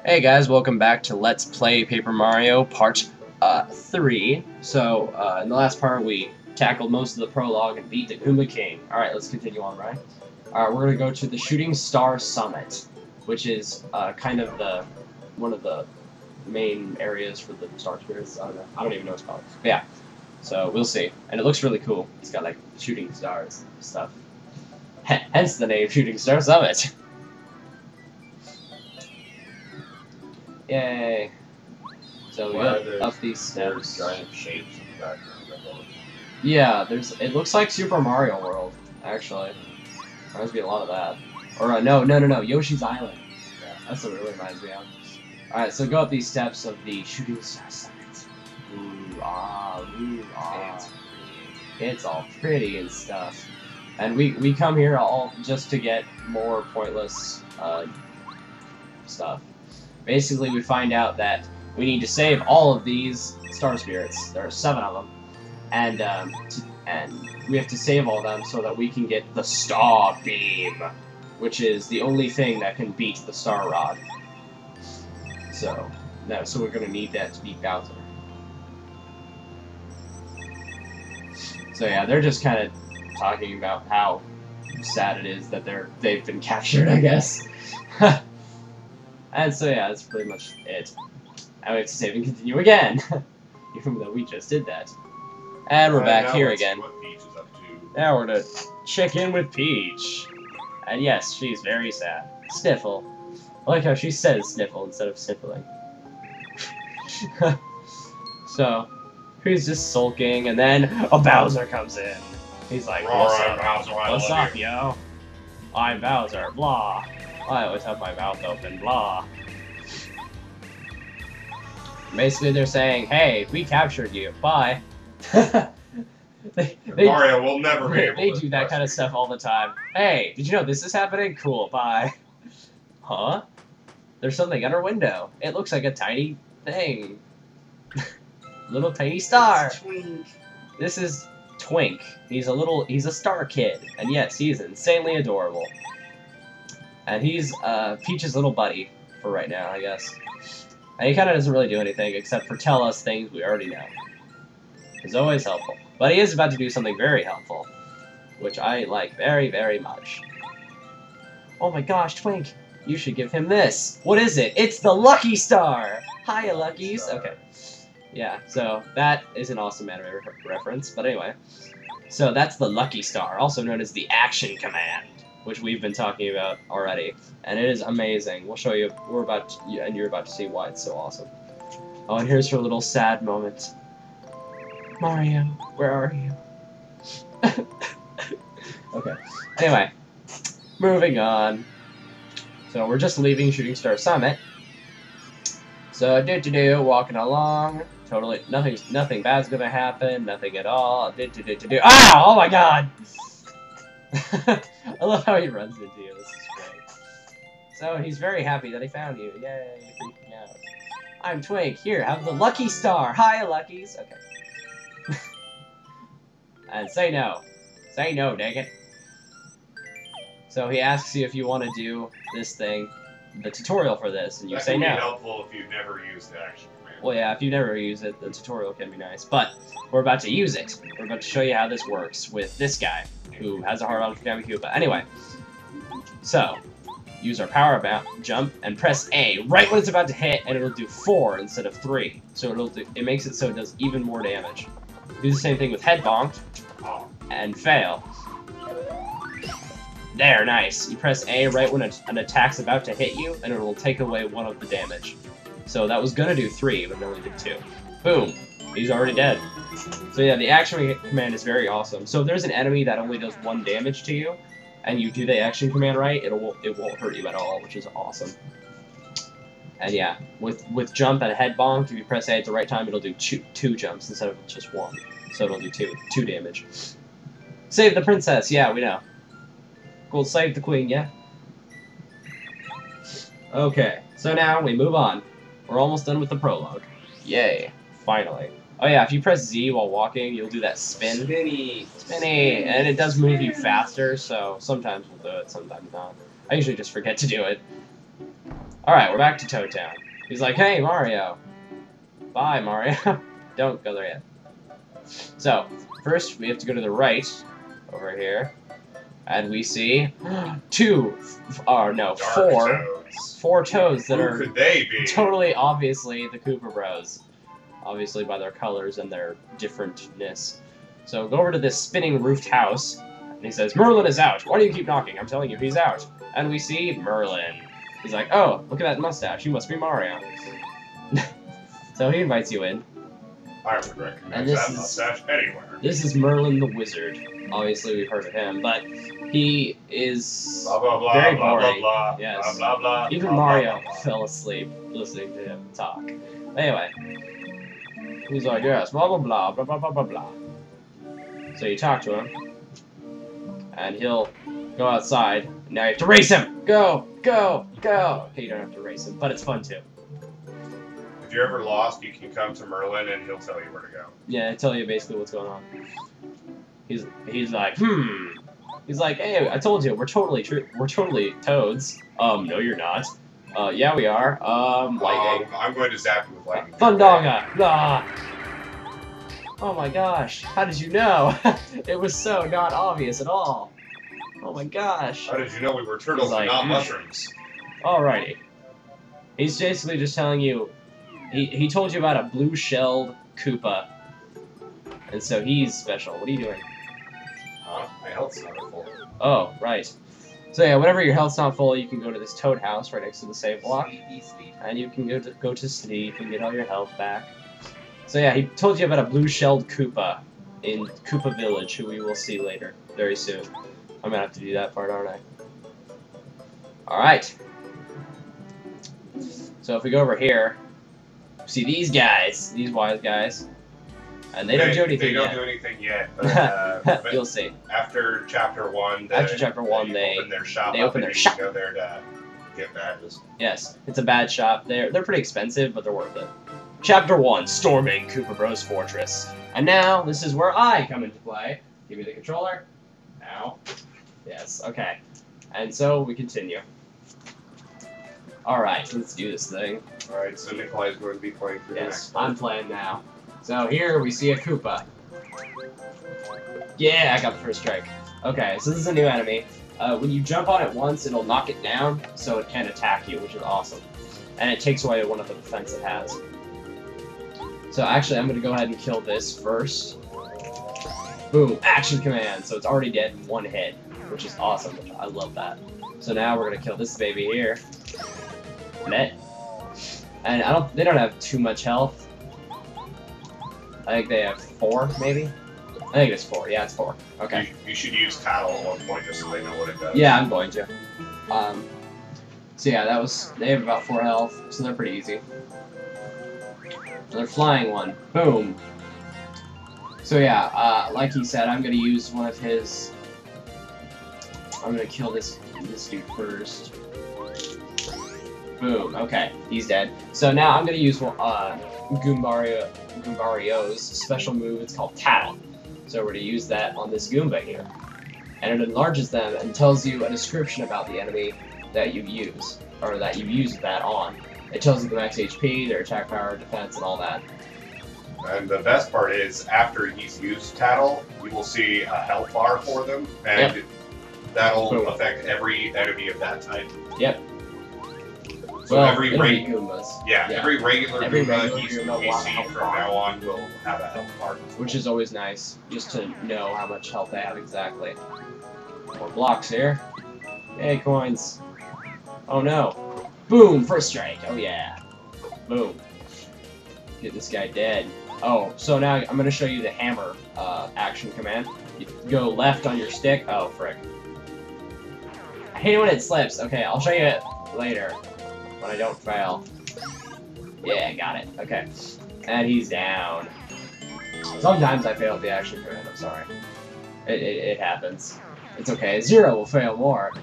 Hey guys, welcome back to Let's Play Paper Mario Part 3. So, in the last part we tackled most of the prologue and beat the Goomba King. Alright, let's continue on, right? Alright, we're gonna go to the Shooting Star Summit, which is kind of one of the main areas for the Star Spirits. I don't even know what it's called. But yeah, so we'll see. And it looks really cool. It's got like shooting stars and stuff. Hence the name Shooting Star Summit. Yay. So we go up these steps. Giant shapes in the background. Yeah, it looks like Super Mario World, actually. Reminds me a lot of that. Or, no, Yoshi's Island. Yeah, that's what it really reminds me of. Alright, so go up these steps of the Shooting Star Summit. Ooh, ah. It's all pretty and stuff. And we come here all just to get more pointless, stuff. Basically, we find out that we need to save all of these Star Spirits. There are 7 of them. And we have to save all of them so that we can get the Star Beam, which is the only thing that can beat the Star Rod. So we're going to need that to beat Bowser. So yeah, they're just kind of talking about how sad it is that they've been captured, I guess. And so yeah, that's pretty much it. And we have to save and continue again, even though we just did that. And we're back here again. What Peach is up to. Now we're gonna check in with Peach. And yes, she's very sad. Sniffle. I like how she says sniffle instead of sniffling. So, he's just sulking, and then a Bowser comes in. He's like, what's up, yo? I'm Bowser, blah. I always have my mouth open, blah. Basically, they're saying, hey, we captured you, bye. Mario will never be able They to do that kind of stuff all the time. Hey, did you know this is happening? Cool, bye. Huh? There's something on our window. It looks like a tiny thing. Little tiny star. Twink. This is Twink. He's a star kid. And yes, he's insanely adorable. And he's Peach's little buddy for right now, I guess. And he kind of doesn't really do anything except for tell us things we already know. He's always helpful. But he is about to do something very helpful, which I like very, very much. Oh my gosh, Twink! You should give him this! What is it? It's the Lucky Star! Hiya, Luckies! Okay. Yeah, so that is an awesome anime reference, but anyway. So that's the Lucky Star, also known as the Action Command, which we've been talking about already, and it is amazing. We'll show you. And you're about to see why it's so awesome. Oh, and here's her little sad moment. Mario, where are you? Okay. Anyway, moving on. So we're just leaving Shooting Star Summit. So walking along. Totally, nothing bad's gonna happen. Nothing at all. Ah! Oh my God! I love how he runs into you. This is great. So he's very happy that he found you. Yay! Freaking out. I'm Twink. Here, have the Lucky Star. Hiya, Luckies. Okay. And say no. Say no, dang it. So he asks you if you want to do this thing, the tutorial for this, and you say no. That can be helpful if you've never used the action command. Well, yeah, if you never use it, the tutorial can be nice. But we're about to use it. We're about to show you how this works with this guy, who has a hard on for GameCube. But anyway, so use our power jump and press A right when it's about to hit, and it'll do 4 instead of 3. So it makes it so it does even more damage. Do the same thing with head bonk and fail. There, nice. You press A right when an attack's about to hit you, and it will take away 1 of the damage. So that was gonna do 3, but it only did 2. Boom. He's already dead. So yeah, the action command is very awesome. So if there's an enemy that only does 1 damage to you, and you do the action command right, it won't hurt you at all, which is awesome. And yeah, with jump and head bonk, if you press A at the right time, it'll do 2 jumps instead of just 1. So it'll do 2 damage. Save the princess, yeah, we know. Go save the queen, yeah? Okay, so now we move on. We're almost done with the prologue. Yay, finally. Oh yeah, if you press Z while walking, you'll do that spin. Spinny. Spinny! And it does move you faster, so sometimes we'll do it, sometimes not. I usually just forget to do it. Alright, we're back to Toad Town. He's like, hey, Mario. Bye, Mario. Don't go there yet. So, first we have to go to the right, over here, and we see four toads that are Who could they be? totally obviously the Koopa Bros. Obviously by their colors and their differentness. So go over to this spinning roofed house, and he says, Merlin is out. Why do you keep knocking? I'm telling you, he's out. And we see Merlin. He's like, oh, look at that mustache. You must be Mario. So he invites you in. I would recognize that mustache anywhere. This is Merlin the Wizard. Obviously, we've heard of him, but he is blah, blah, blah, very blah, boring. blah, blah, Yes. blah, blah, Even blah, Mario blah, blah, blah. fell asleep listening to him talk. Anyway, he's like, yes, blah, blah, blah, blah, blah, blah, blah, blah. So you talk to him, and he'll go outside. Now you have to race him! Go! Go! Go! Okay, you don't have to race him, but it's fun too. If you're ever lost, you can come to Merlin and he'll tell you where to go. Yeah, I tell you basically what's going on. He's like, He's like, hey, I told you, we're totally toads. No, you're not. Yeah, we are. Lightning. I'm going to zap you with lightning. Thundonga! Ah! Oh my gosh, how did you know? It was so not obvious at all. Oh my gosh. How did you know we were turtles He's like, and not mushrooms? Alrighty. He's basically just telling you, he told you about a blue-shelled Koopa. And so he's special. What are you doing? Huh? My health's not full. Oh, right. So yeah, whenever your health's not full, you can go to this toad house right next to the save block. And you can go to sleep and get all your health back. So yeah, he told you about a blue-shelled Koopa in Koopa Village, who we will see later, very soon. I'm gonna have to do that part, aren't I? Alright. So if we go over here, see these guys, these wise guys, and they don't do anything yet. They don't do anything yet, but you'll see. After Chapter 1, they open their shop. They open their shop. Go there to get badges. Yes, it's a bad shop. They're pretty expensive, but they're worth it. Chapter 1, Storming Koopa Bros Fortress. And now, this is where I come into play. Give me the controller. Now. Yes, okay. And so, we continue. Alright, let's do this thing. Alright, so Nikolai's going to be playing through the next part. I'm playing now. So here we see a Koopa. Yeah, I got the first strike. Okay, so this is a new enemy. When you jump on it once, it'll knock it down, so it can attack you, which is awesome. And it takes away one of the defense it has. So actually, I'm going to go ahead and kill this first. Boom, action command. So it's already dead in one hit, which is awesome. I love that. So now we're going to kill this baby here. Net. And they don't have too much health. I think they have 4, maybe? I think it's 4. Yeah, it's 4. Okay. You should use Tattle at one point just so they know what it does. Yeah, I'm going to. So yeah, they have about 4 health, so they're pretty easy. Another flying one. Boom. So yeah, like he said, I'm gonna use one of his. I'm gonna kill this dude first. Boom. Okay, he's dead. So now I'm gonna use Goombario's special move. It's called Tattle. So we're gonna use that on this Goomba here, and it enlarges them and tells you a description about the enemy that you use, or that you use that on. It tells you the max HP, their attack power, defense, and all that. And the best part is, after he's used Tattle, you will see a health bar for them, and that'll affect every enemy of that type. Yep. So every regular Goombas. every regular Goomba he's Goomba seen from now on will have a health bar. Which is always nice, just to know how much health they have exactly. More blocks here. Yay, coins. Oh no. Boom! First strike. Oh yeah. Boom. Get this guy dead. Oh, so now I'm going to show you the hammer action command. You go left on your stick. Oh, frick. I hate it when it slips. Okay, I'll show you it later. When I don't fail. Yeah, got it. Okay. And he's down. Sometimes I fail at the action command. I'm sorry. It happens. It's okay. 0 will fail more.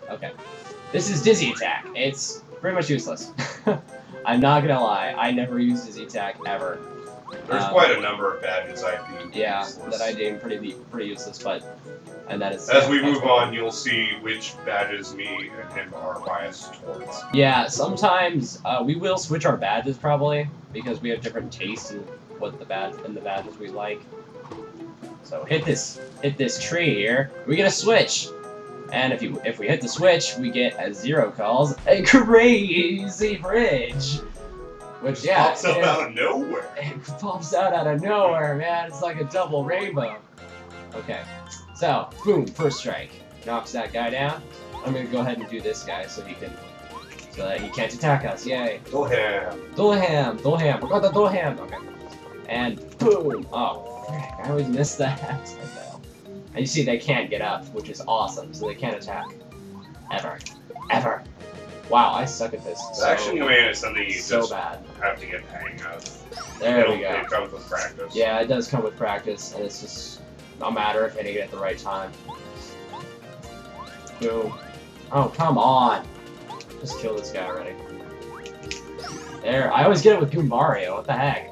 Okay. This is Dizzy Attack. It's pretty much useless. I'm not gonna lie. I never use Dizzy Attack ever. There's quite a number of badges I deem yeah, useless. that I deem pretty useless, but And that is... As we move on, you'll see which badges me and him are biased towards. Yeah, sometimes we will switch our badges probably, because we have different tastes in what the badges we like. So hit this tree here, we get a switch. And if we hit the switch, we get, as Zero calls, a crazy bridge. Which, yeah, pops up out of nowhere. It pops out of nowhere, man. It's like a double rainbow. Okay, so boom, first strike knocks that guy down. I'm gonna go ahead and do this guy so that he can't attack us. Yay! Dolham. Dolham. Forgot the Dolham. Okay, and boom. Oh, frick, I always miss that. And you see, they can't get up, which is awesome. So they can't attack ever. Wow, I suck at this. The action command is something you just bad. have to get the hang of. There we go. It comes with practice. Yeah, it does come with practice, and it's just a matter of hitting it at the right time. Boom. Oh, come on. Just kill this guy already. There, I always get it with Goom Mario, what the heck?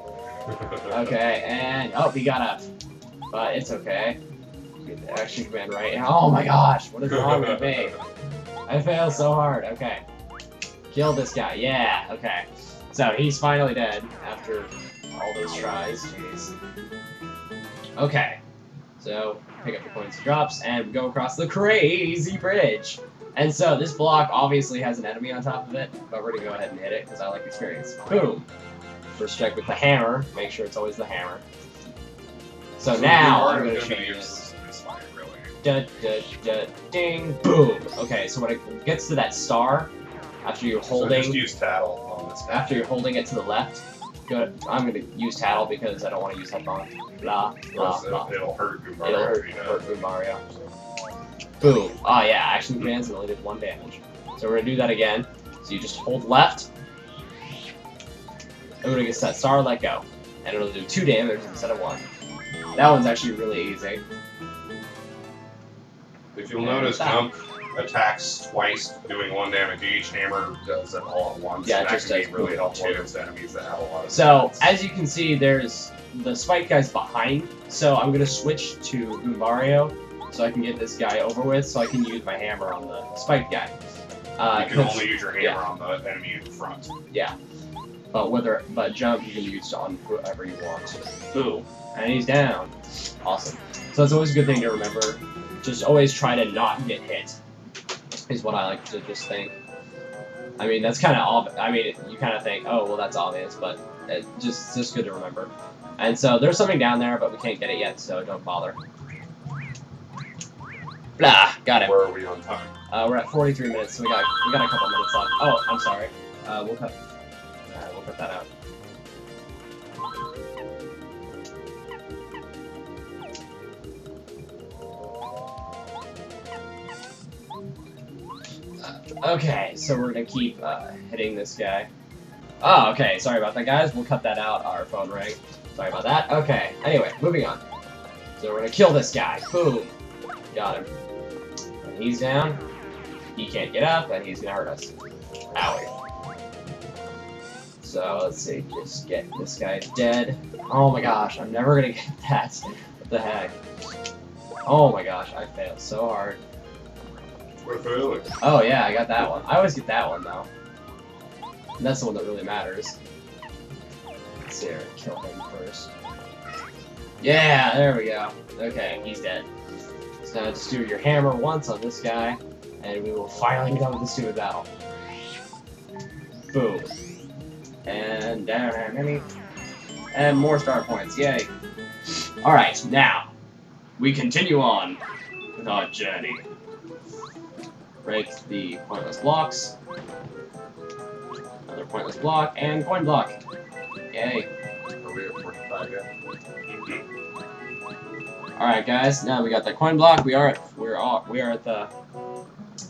Okay, and, oh, he got up. But it's okay. Get the action command right. Oh my gosh, what is wrong with me? I failed so hard, okay. Kill this guy, yeah, okay. So, he's finally dead after all those tries, jeez. Okay. So, pick up the coins and drops, and go across the crazy bridge. And so, this block obviously has an enemy on top of it, but we're gonna go ahead and hit it, because I like experience. Boom! First strike with the hammer. Make sure it's always the hammer. So now, I'm gonna change this. Ding! Boom! Okay, so when it gets to that star, after you're holding... So just use Tattle on this guy. After you're holding it to the left, I'm gonna use Tattle because I don't want to use Headbomb. Blah, blah, blah. It'll hurt Goom Mario. It'll hurt Goom Mario. Boom. Oh yeah, action commands and only did 1 damage. So we're gonna do that again. So you just hold left. And we're gonna get that star, let go. And it'll do 2 damage instead of 1. That one's actually really easy. If you'll notice, Gump attacks twice, doing 1 damage each. Hammer does it all at once. Yeah, and it just that does can be really helpful 2. against enemies that have a lot of So, defense. as you can see, there's the spike guy's behind. So I'm gonna switch to Goom Mario so I can get this guy over with, so I can use my hammer on the spike guy. You can only use your hammer on the enemy in front. Yeah. But jump you can use on whoever you want. Boom. And he's down. Awesome. So that's always a good thing to remember. Just always try to not get hit, is what I like to just think. I mean, that's kind of obvious. I mean, you kind of think, oh, well, that's obvious, but it's just good to remember. And so there's something down there, but we can't get it yet, so don't bother. Blah, got him. Where are we on time? We're at 43 minutes, so we got a couple minutes left. Oh, I'm sorry. We'll cut that out. Okay, so we're gonna keep hitting this guy. Oh, okay, sorry about that, guys. We'll cut that out. Our phone rang. Sorry about that. Okay, anyway, moving on. So we're gonna kill this guy. Boom. Got him. And he's down. He can't get up, and he's gonna hurt us. Owie. So, let's see. Just get this guy dead. Oh my gosh, I'm never gonna get that. What the heck? Oh my gosh, I failed so hard. We're failing. Oh yeah, I got that one. I always get that one though. And that's the one that really matters. Let's see here, kill him first. Yeah, there we go. Okay, he's dead. So now just do your hammer once on this guy, and we will finally be done with this stupid battle. Boom. And down, and more star points, yay. Alright, now, we continue on with our journey. Break the pointless blocks. Another pointless block, and coin block. Yay. Are we at 45 yet? Alright guys, now we got the coin block, we are at the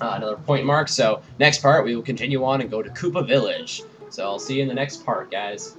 another point mark, so next part we will continue on and go to Koopa Village. So I'll see you in the next part, guys.